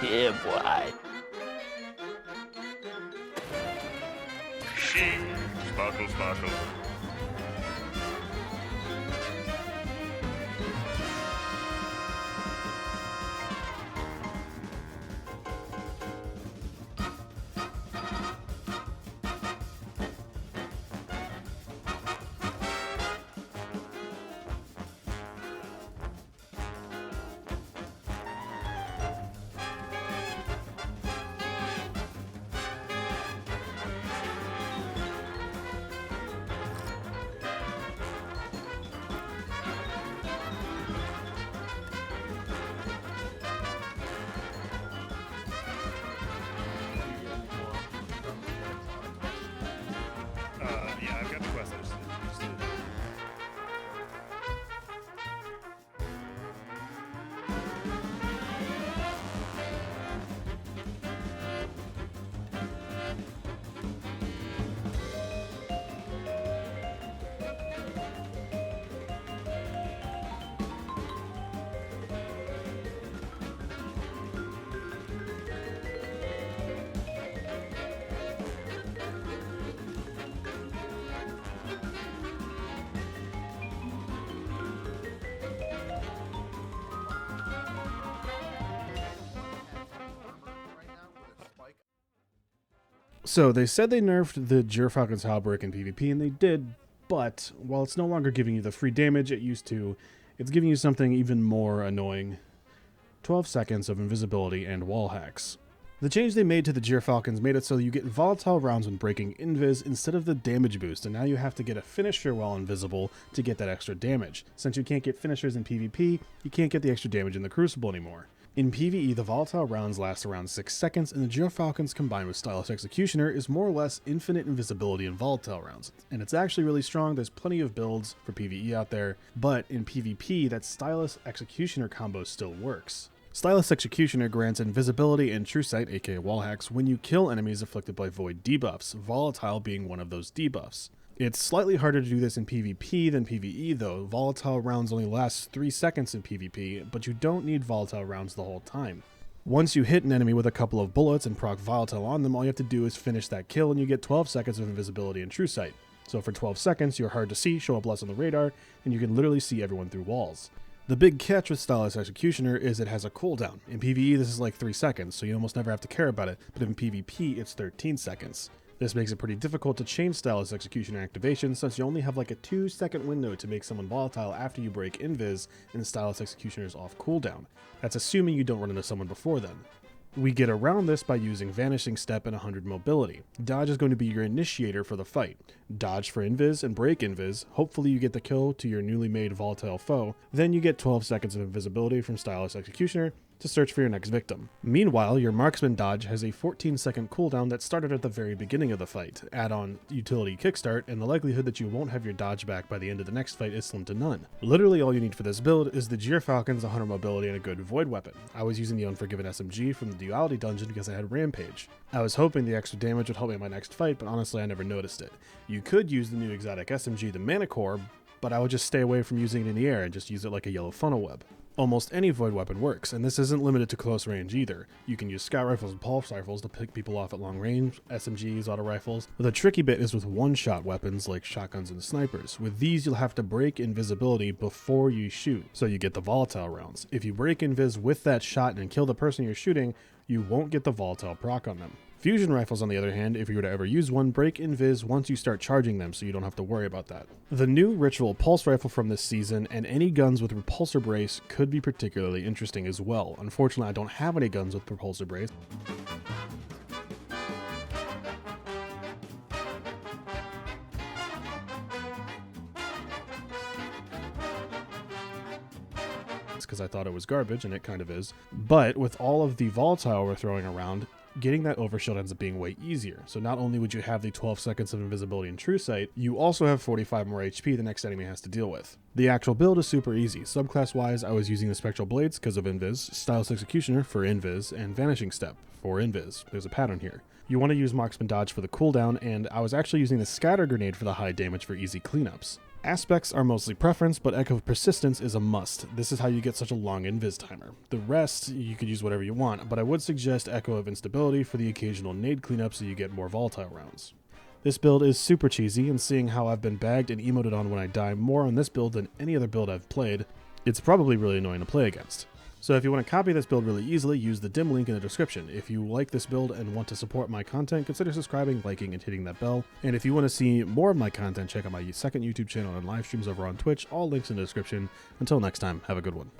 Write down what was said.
Yeah, boy. Shing, sparkle, sparkle. Yeah, I've got the quest. I just did it. So they said they nerfed the Gyrfalcons Hauberk in PvP, and they did, but while it's no longer giving you the free damage it used to, it's giving you something even more annoying. 12 seconds of invisibility and wall hacks. The change they made to the Gyrfalcons made it so you get volatile rounds when breaking invis instead of the damage boost, and now you have to get a finisher while invisible to get that extra damage. Since you can't get finishers in PvP, you can't get the extra damage in the Crucible anymore. In PvE, the volatile rounds last around 6 seconds, and the Gyrfalcons combined with Stylist Executioner is more or less infinite invisibility in volatile rounds. And it's actually really strong. There's plenty of builds for PvE out there, but in PvP, that Stylist Executioner combo still works. Stylist Executioner grants invisibility and true sight, aka wall hacks, when you kill enemies afflicted by void debuffs, volatile being one of those debuffs. It's slightly harder to do this in PvP than PvE though. Volatile rounds only last 3 seconds in PvP, but you don't need volatile rounds the whole time. Once you hit an enemy with a couple of bullets and proc volatile on them, all you have to do is finish that kill and you get 12 seconds of invisibility and true sight. So for 12 seconds, you're hard to see, show up less on the radar, and you can literally see everyone through walls. The big catch with Stylist Executioner is it has a cooldown. In PvE, this is like 3 seconds, so you almost never have to care about it, but in PvP, it's 13 seconds. This makes it pretty difficult to change Stylist Executioner activation since you only have like a 2-second window to make someone volatile after you break invis and Stylist Executioner is off cooldown. That's assuming you don't run into someone before then. We get around this by using Vanishing Step and 100 mobility. Dodge is going to be your initiator for the fight. Dodge for invis and break invis, hopefully you get the kill to your newly made volatile foe, then you get 12 seconds of invisibility from Stylist Executioner to search for your next victim. Meanwhile, your marksman dodge has a 14-second cooldown that started at the very beginning of the fight. Add on utility kickstart, and the likelihood that you won't have your dodge back by the end of the next fight is slim to none. Literally all you need for this build is the Gyrfalcons, 100 mobility, and a good void weapon. I was using the Unforgiven SMG from the Duality dungeon because I had Rampage. I was hoping the extra damage would help me in my next fight, but honestly I never noticed it. You could use the new exotic SMG, the Mana Core, but I would just stay away from using it in the air and just use it like a yellow funnel web. Almost any void weapon works, and this isn't limited to close range either. You can use scout rifles and pulse rifles to pick people off at long range, SMGs, auto rifles. The tricky bit is with one-shot weapons like shotguns and snipers. With these, you'll have to break invisibility before you shoot, so you get the volatile rounds. If you break invis with that shot and kill the person you're shooting, you won't get the volatile proc on them. Fusion rifles, on the other hand, if you were to ever use one, break invis once you start charging them, so you don't have to worry about that. The new Ritual Pulse Rifle from this season, and any guns with Repulsor Brace, could be particularly interesting as well. Unfortunately, I don't have any guns with Repulsor Brace. Because I thought it was garbage, and it kind of is. But with all of the volatile we're throwing around, getting that overshield ends up being way easier. So not only would you have the 12 seconds of invisibility and true sight, you also have 45 more HP the next enemy has to deal with. The actual build is super easy. Subclass wise, I was using the Spectral Blades because of invis, Stylist Executioner for invis, and Vanishing Step for invis. There's a pattern here. You want to use Marksman Dodge for the cooldown, and I was actually using the Scatter Grenade for the high damage for easy cleanups. Aspects are mostly preference, but Echo of Persistence is a must. This is how you get such a long invis timer. The rest, you could use whatever you want, but I would suggest Echo of Instability for the occasional nade cleanup so you get more volatile rounds. This build is super cheesy, and seeing how I've been bagged and emoted on when I die more on this build than any other build I've played, it's probably really annoying to play against. So if you want to copy this build really easily, use the dim link in the description. If you like this build and want to support my content, consider subscribing, liking, and hitting that bell. And if you want to see more of my content, check out my second YouTube channel and live streams over on Twitch. All links in the description. Until next time, have a good one.